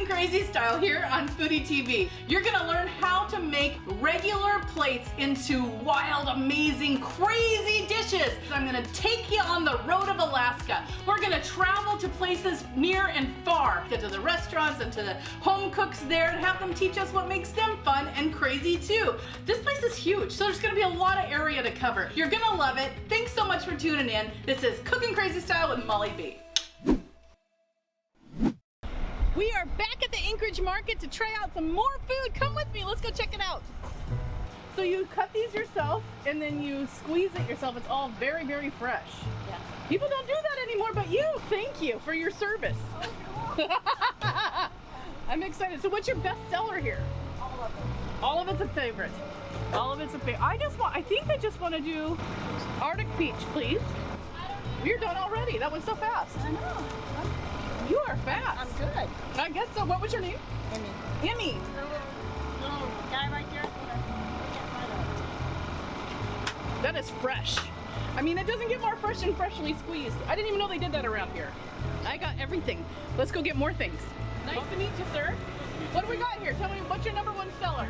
Cooking Crazy Style here on Foodie TV. You're gonna learn how to make regular plates into wild, amazing, crazy dishes. I'm gonna take you on the road of Alaska. We're gonna travel to places near and far, get to the restaurants and to the home cooks there and have them teach us what makes them fun and crazy too. This place is huge, so there's gonna be a lot of area to cover. You're gonna love it. Thanks so much for tuning in. This is Cooking Crazy Style with Molly B. We are back at the Anchorage Market to try out some more food. Come with me, let's go check it out. So you cut these yourself and then you squeeze it yourself. It's all very, very fresh. Yeah. People don't do that anymore, but you. Thank you for your service. Oh, I'm excited. So what's your best seller here? All of them. All of it's a favorite. All of it's a favorite. I think I just want to do Arctic Peach, please. You're done already. That went so fast. I know. You are fast. I'm good. I guess so. What was your name? Emmy. Emmy. Little guy right there. That is fresh. I mean, it doesn't get more fresh than freshly squeezed. I didn't even know they did that around here. I got everything. Let's go get more things. Nice to meet you, sir. What do we got here? Tell me, what's your number one seller?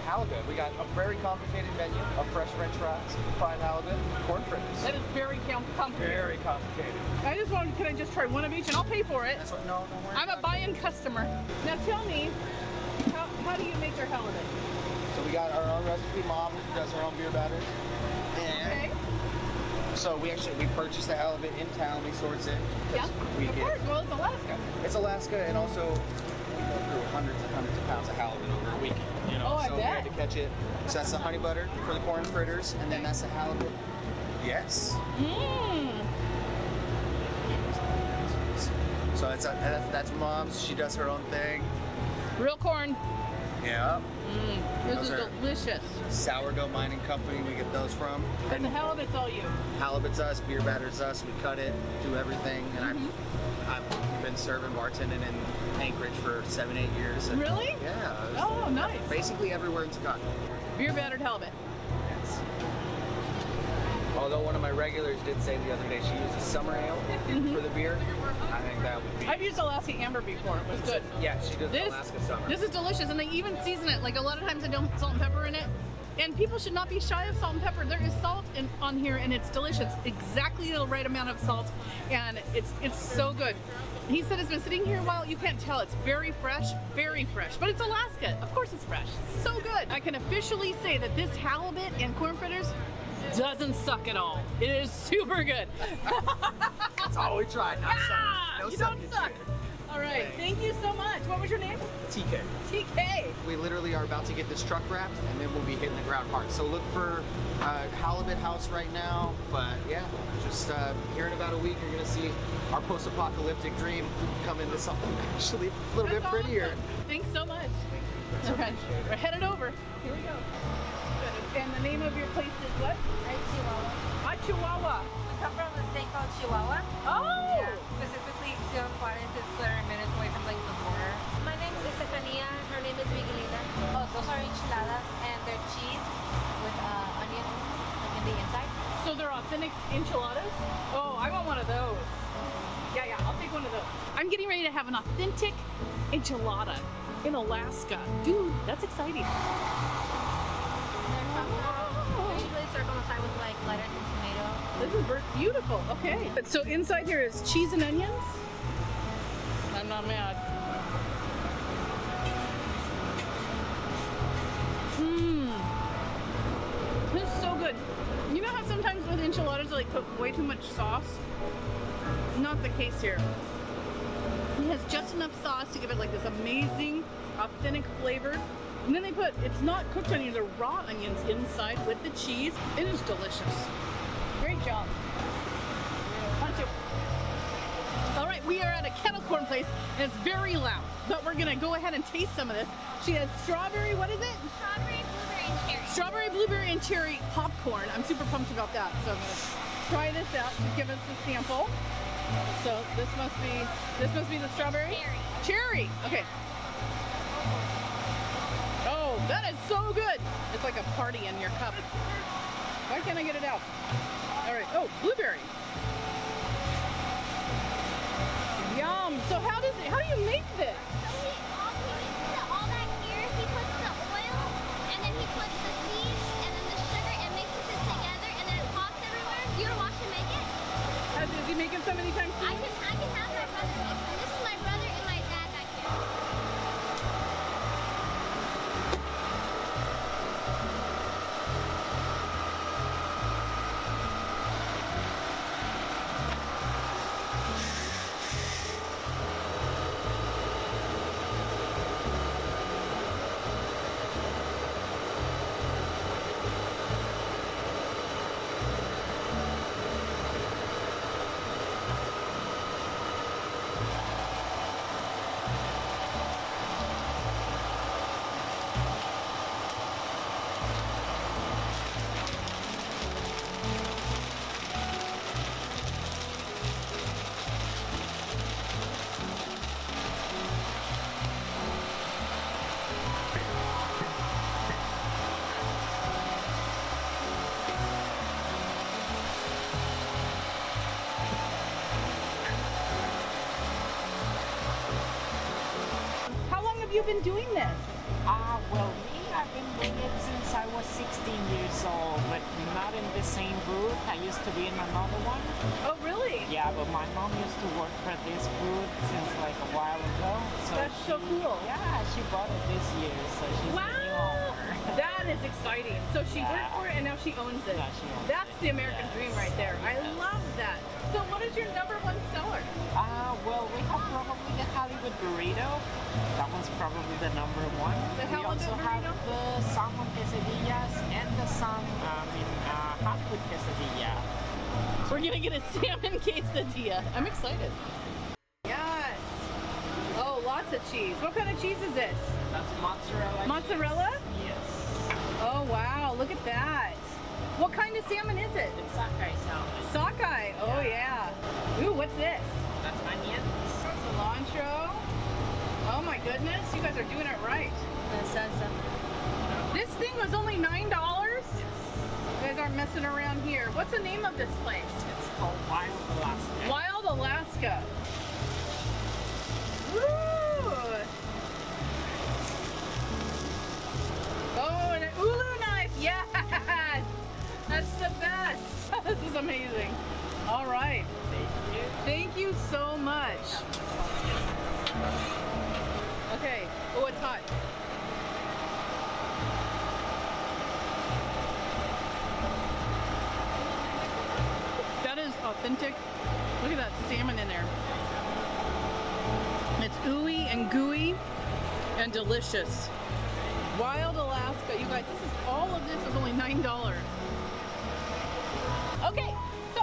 Halibut. We got a very complicated menu of fresh French fries, fried halibut, corn fritters. That is very complicated. Very complicated. Can I just try one of each and I'll pay for it? That's what, no, don't worry. I'm a buy-in customer. Now tell me, how do you make your halibut? So we got our own recipe. Mom does her own beer batters. Okay. So we purchased the halibut in town. We source it. Yeah. Of course. Well, it's Alaska. It's Alaska, and also we go through hundreds and hundreds of pounds of halibut over a week. You know, Oh, I so bet. we had to catch it. So that's the honey butter for the corn fritters, and then that's the halibut. Yes. Mmm. So that's Mom's. She does her own thing. Real corn. Yeah. This Those is are delicious. Sourdough Mining Company, we get those from. And the halibut's all you. Halibut's us, beer batter's us, we cut it, do everything. And I've been serving bartending in Anchorage for 7-8 years. And Really? Yeah. Oh, nice. Basically everywhere in Chicago. Beer battered halibut. Yes. Although one of my regulars did say the other day she uses summer ale for the beer. I think that would be... I've used Alaska Amber before. It was good. Yeah, she does Alaska summer. This is delicious, and they even season it. Like a lot of times I don't put salt and pepper in it. And people should not be shy of salt and pepper. There is salt on here, and it's delicious. Exactly the right amount of salt, and it's so good. He said it's been sitting here a while. You can't tell. It's very fresh, but it's Alaska. Of course it's fresh. So good. I can officially say that this halibut and corn fritters doesn't suck at all. It is super good. That's all we tried. Not no you don't suck. All right, thank you so much. What was your name? TK. TK. We literally are about to get this truck wrapped, and then we'll be hitting the ground hard. So look for Halibut House right now. But yeah, just here in about a week, you're gonna see our post-apocalyptic dream come into something actually a little bit prettier. Awesome. Thanks so much. All right, we're headed over. Here we go. Good. And the name of your place is what? Chihuahua. Chihuahua. We come from a state called Chihuahua. Oh! Yeah, specifically, Ciudad Juarez is 30 minutes away from like the border. My name is Estefania. Her name is Miguelina. Oh, those are enchiladas, and they're cheese with onion like in the inside. So they're authentic enchiladas? Oh, I want one of those. Yeah, I'll take one of those. I'm getting ready to have an authentic enchilada in Alaska. Dude, that's exciting. They usually serve on the side with like lettuce and tomato. This is beautiful. Okay. So inside here is cheese and onions. I'm not mad. This is so good. You know how sometimes with enchiladas they like put way too much sauce? Not the case here. It has just enough sauce to give it like this amazing, authentic flavor. And then they put, it's not cooked onions, they're raw onions inside with the cheese. It is delicious. Great job. Punch it. All right, we are at a Kettle Corn place, and it's very loud, but we're gonna go ahead and taste some of this. She has strawberry, what is it? Strawberry, blueberry, and cherry. Strawberry, blueberry, and cherry popcorn. I'm super pumped about that, so I'm gonna try this out to give us a sample. So this must be the strawberry? Cherry. Cherry, okay. Oh, that is so good. It's like a party in your cup. Why can't I get it out? All right, oh, blueberry. Yum. So how do you make this? been doing this? Well, me, I've been doing it since I was 16 years old, but not in the same booth. I used to be in another one. Oh, really? Yeah, but my mom used to work for this booth since like a while ago. So That's so cool. Yeah, she bought it this year, so she's the new Wow! owner. That is exciting. So she worked for it and now she owns it. Yeah, she owns That's it. the American dream right there. I love that. So what is your number one seller? Well, we have probably the Halibut burrito. That one's probably the number one. The we Halibut also burrito? have the salmon quesadillas and the hot food quesadilla. We're gonna get a salmon quesadilla. I'm excited. Yes. Oh, lots of cheese. What kind of cheese is this? That's mozzarella. Mozzarella? Yes. Oh, wow. Look at that. What kind of salmon is it? It's sockeye salmon. Sockeye. Oh, yeah. Ooh, what's this? That's onions. Cilantro. Oh, my goodness. You guys are doing it right. This thing was only $9? You guys aren't messing around here. What's the name of this place? It's called Wild Alaska. Wild Alaska. Woo! Oh, and an ulu knife. Yes! That's the best. This is amazing. All right. Thank you. Thank you so much. Okay. Oh, it's hot. That is authentic. Look at that salmon in there. It's ooey and gooey and delicious. Wild Alaska. You guys, this is all of this is only $9. Okay, so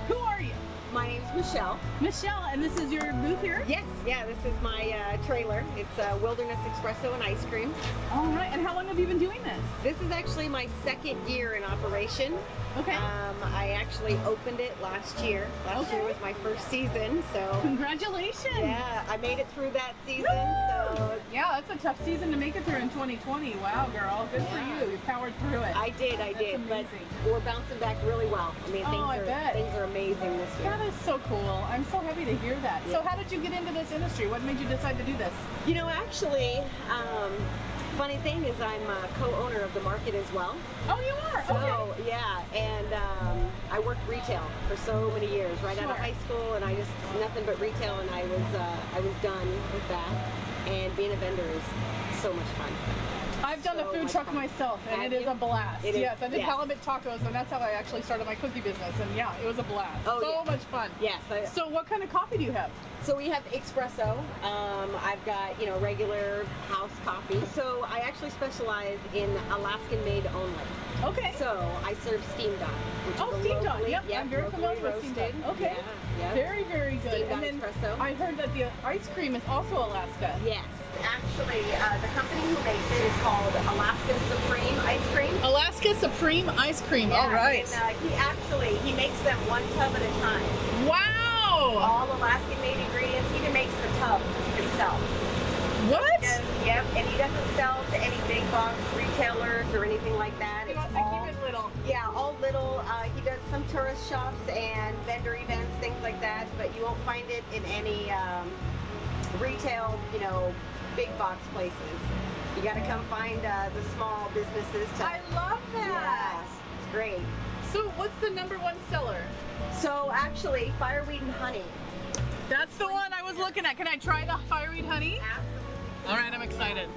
who are you? My name's Michelle. Michelle, and this is your booth here? Yes, yeah, this is my trailer. It's Wilderness Espresso and Ice Cream. All right, and how long have you been doing this? This is actually my second year in operation. Okay. I actually opened it last year. Last year was my first season, so Congratulations! yeah, I made it through that season. So Yeah, that's a tough season to make it through in 2020. Wow, girl, good for you. You powered through it. I did, but amazing. we're bouncing back really well. I mean, Oh, I bet. things are amazing this year. That is so cool. I'm so happy to hear that. So how did you get into this industry? What made you decide to do this? You know, actually, funny thing is I'm a co-owner of the market as well. Oh, you are? So Okay. yeah, and I worked retail for so many years, right out of Sure. high school, and I just nothing but retail, and I was done with that. And being a vendor is so much fun. I've done a So food much truck fun. myself, and Have it is you? a blast. It is, Yes, I did yes. halibut tacos, and that's how I actually started my cookie business. And yeah, it was a blast. Oh, so yeah. much fun. Yes. So what kind of coffee do you have? So we have espresso. I've got regular house coffee. So I actually specialize in Alaskan made only. Okay. So I serve steamed on, which Oh, is a steamed on. locally- Yep, I'm very locally familiar with steamed roasted. on. Okay. Yeah. Very, very good. Steamed And on then espresso. I heard that the ice cream is also Alaska. Yes. Actually, the company who makes it is called Alaskan Supreme Ice Cream. Alaska Supreme Ice Cream. All right. And, he makes them one tub at a time. Wow. All Alaskan made ingredients. He even makes the tubs himself. What? Yep. And he doesn't sell to any big box retailers or anything like that. He It's wants to all keep it little. yeah, all little. He does some tourist shops and vendor events, things like that. But you won't find it in any retail, big box places. You got to come find the small businesses. I love that. Yes, it's great. So what's the number one seller? So actually, fireweed and honey. That's the one I was looking at. Can I try the fireweed honey? Absolutely. All right, I'm excited.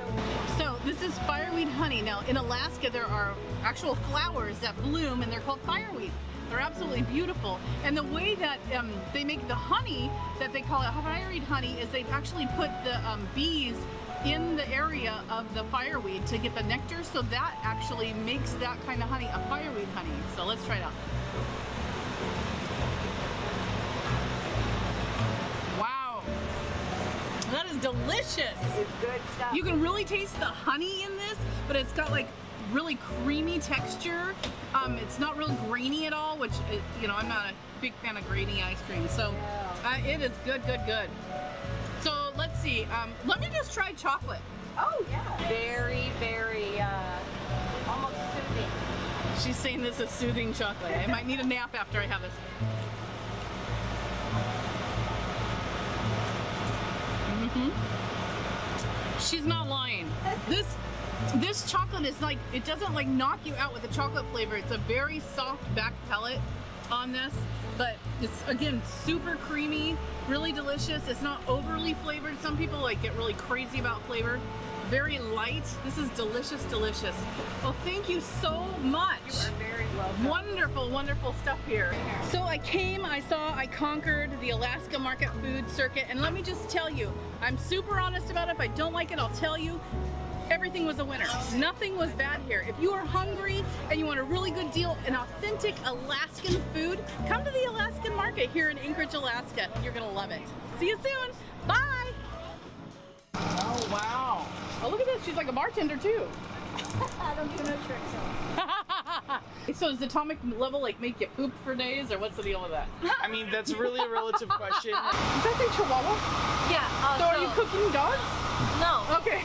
So this is fireweed honey. Now in Alaska, there are actual flowers that bloom, and they're called fireweed. They're absolutely beautiful. And the way that they make the honey, that they call it fireweed honey, is they actually put the bees in the area of the fireweed to get the nectar. So that actually makes that kind of honey a fireweed honey. So let's try it out. Wow, that is delicious. It's good stuff. You can really taste the honey in this, but it's got like really creamy texture. It's not real grainy at all, which I'm not a big fan of grainy ice cream. So it is good, good, good. So let's see. Let me just try chocolate. Oh yeah. Very, very almost soothing. She's saying this is soothing chocolate. I might need a nap after I have this. She's not lying. This chocolate is like, it doesn't like knock you out with the chocolate flavor. It's a very soft back pellet on this, but it's again super creamy, really delicious. It's not overly flavored. Some people like get really crazy about flavor. Very light. This is delicious, delicious. Well, thank you so much. You are very welcome. Wonderful, wonderful stuff here. So I came, I conquered the Alaska Market food circuit, and let me just tell you, I'm super honest about it. If I don't like it, I'll tell you. Everything was a winner. Nothing was bad here. If you are hungry and you want a really good deal in authentic Alaskan food, come to the Alaskan Market here in Anchorage, Alaska. You're gonna love it. See you soon. Bye. Oh, wow. Oh, look at this. She's like a bartender too. I don't do no tricks. So does atomic level like make you poop for days, or what's the deal with that? I mean, that's really a relative question. Is that the Chihuahua? Yeah. So are you cooking dogs? No. Okay.